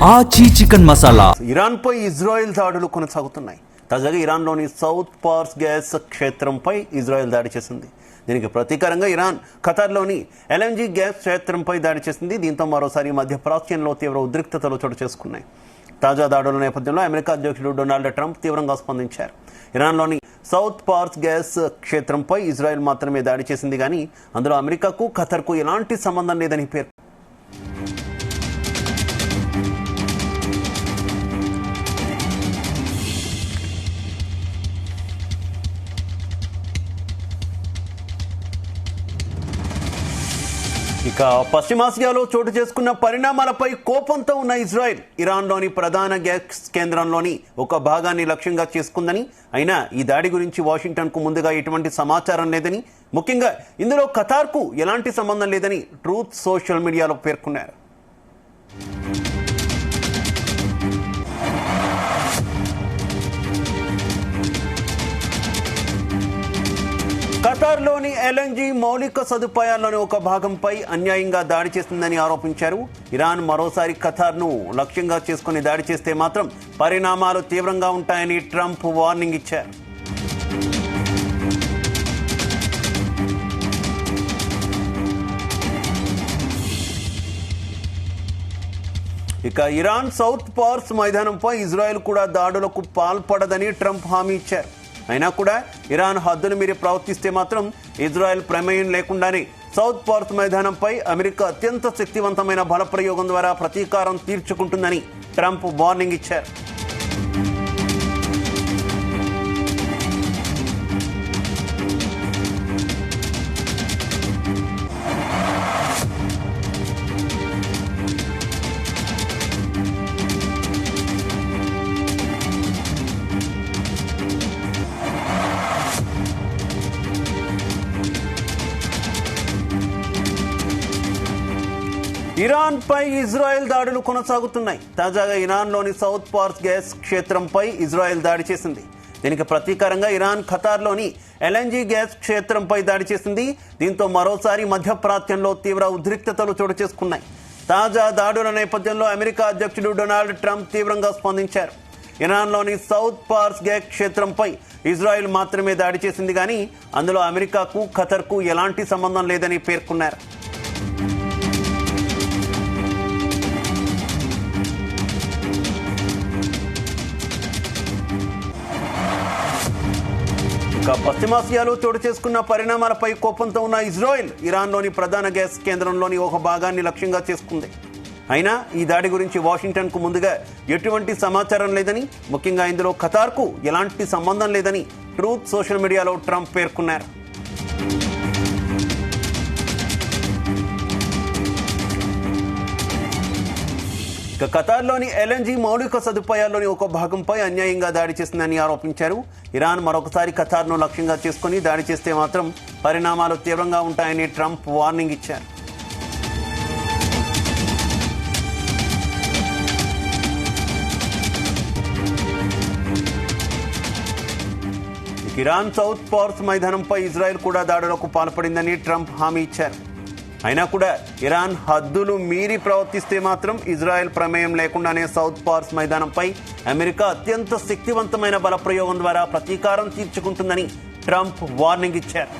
ఆచి chicken masala. Iran పై Israel దాడులు కొనసాగుతున్నాయి. తాజాగా ఇరాన్లోని సౌత్ పార్స్ గ్యాస్ క్షేత్రంపై ఇజ్రాయెల్ దాడి చేసింది. దీనికి ప్రతీకారంగా ఇరాన్ ఖతార్లోని ఎల్ఎన్జీ గ్యాస్ క్షేత్రంపై దాడి చేసింది. దీంతో మరోసారి మధ్యప్రాచ్యంలో తీవ్ర ఉద్రిక్తతలు చోటు చేసుకున్నాయి. తాజా దాడుల నేపథ్యంలో అమెరికా అధ్యక్షుడు డొనాల్డ్ ట్రంప్ తీవ్రంగా స్పందించారు. ఇరాన్లోని సౌత్ పార్స్ గ్యాస్ క్షేత్రంపై ఇజ్రాయెల్ మాత్రమే దాడి చేసింది కానీ అందులో అమెరికాకు ఖతర్కు ఎలాంటి సంబంధం లేదని పేర్కొన్నారు. ఇక పశ్చిమాసియాలో చోటు చేసుకున్న పరిణామాలపై కోపంతో ఉన్న ఇజ్రాయెల్ ఇరాన్లోని ప్రధాన గ్యాస్ కేంద్రంలోని ఒక భాగాన్ని లక్ష్యంగా చేసుకుందని, అయినా ఈ దాడి గురించి వాషింగ్టన్కు ముందుగా ఎటువంటి సమాచారం లేదని, ముఖ్యంగా ఇందులో ఖతార్కు ఎలాంటి సంబంధం లేదని ట్రూత్ సోషల్ మీడియాలో పేర్కొన్నారు. ఖతార్లోని ఎల్ఎన్జీ మౌలిక సదుపాయాల్లోని ఒక భాగంపై అన్యాయంగా దాడి చేస్తుందని ఆరోపించారు. ఇరాన్ మరోసారి ఖతార్ను లక్ష్యంగా చేసుకుని దాడి చేస్తే మాత్రం పరిణామాలు తీవ్రంగా ఉంటాయని ట్రంప్ వార్నింగ్ ఇచ్చారు. ఇక ఇరాన్ సౌత్ పార్స్ మైదానంపై ఇజ్రాయెల్ కూడా దాడులకు పాల్పడదని ట్రంప్ హామీ ఇచ్చారు. అయినా కూడా ఇరాన్ హద్దులు మీరి ప్రవర్తిస్తే మాత్రం ఇజ్రాయెల్ ప్రమేయం లేకుండానే సౌత్ పార్స్ మైదానంపై అమెరికా అత్యంత శక్తివంతమైన బలప్రయోగం ద్వారా ప్రతీకారం తీర్చుకుంటుందని ట్రంప్ వార్నింగ్ ఇచ్చారు. ఇరాన్ పై ఇజ్రాయెల్ దాడులు కొనసాగుతున్నాయి. తాజాగా ఇరాన్లోని సౌత్ పార్స్ గ్యాస్ క్షేత్రంపై ఇజ్రాయెల్ దాడి చేసింది. దీనికి ప్రతీకారంగా ఇరాన్ ఖతార్లోని ఎల్ఎన్జీ గ్యాస్ క్షేత్రంపై దాడి చేసింది. దీంతో మరోసారి మధ్యప్రాచ్యంలో తీవ్ర ఉద్రిక్తతలు చోటు చేసుకున్నాయి. తాజా దాడుల నేపథ్యంలో అమెరికా అధ్యక్షుడు డొనాల్డ్ ట్రంప్ తీవ్రంగా స్పందించారు. ఇరాన్లోని సౌత్ పార్స్ గ్యాస్ క్షేత్రంపై ఇజ్రాయెల్ మాత్రమే దాడి చేసింది కానీ అందులో అమెరికాకు ఖతర్కు ఎలాంటి సంబంధం లేదని పేర్కొన్నారు. ఇక పశ్చిమాసియాలో చోటు చేసుకున్న పరిణామాలపై కోపంతో ఉన్న ఇజ్రాయెల్ ఇరాన్లోని ప్రధాన గ్యాస్ కేంద్రంలోని ఒక భాగాన్ని లక్ష్యంగా చేసుకుంది. అయినా ఈ దాడి గురించి వాషింగ్టన్కు ముందుగా ఎటువంటి సమాచారం లేదని, ముఖ్యంగా ఇందులో ఖతార్కు ఎలాంటి సంబంధం లేదని ట్రూత్ సోషల్ మీడియాలో ట్రంప్ పేర్కొన్నారు. ఇక ఖతార్లోని ఎల్ఎన్జీ మౌలిక సదుపాయాల్లోని ఒక భాగంపై అన్యాయంగా దాడి చేసిందని ఆరోపించారు. ఇరాన్ మరొకసారి ఖతార్ను లక్ష్యంగా చేసుకుని దాడి చేస్తే మాత్రం పరిణామాలు తీవ్రంగా ఉంటాయని ట్రంప్ వార్నింగ్ ఇచ్చారు. ఇరాన్ సౌత్ పార్స్ మైదానంపై ఇజ్రాయెల్ కూడా దాడులకు పాల్పడిందని ట్రంప్ హామీ ఇచ్చారు. అయినా కూడా ఇరాన్ హద్దులు మీరి ప్రవర్తిస్తే మాత్రం ఇజ్రాయెల్ ప్రమేయం లేకుండానే సౌత్ పార్స్ మైదానంపై అమెరికా అత్యంత శక్తివంతమైన బలప్రయోగం ద్వారా ప్రతీకారం తీర్చుకుంటుందని ట్రంప్ వార్నింగ్ ఇచ్చారు.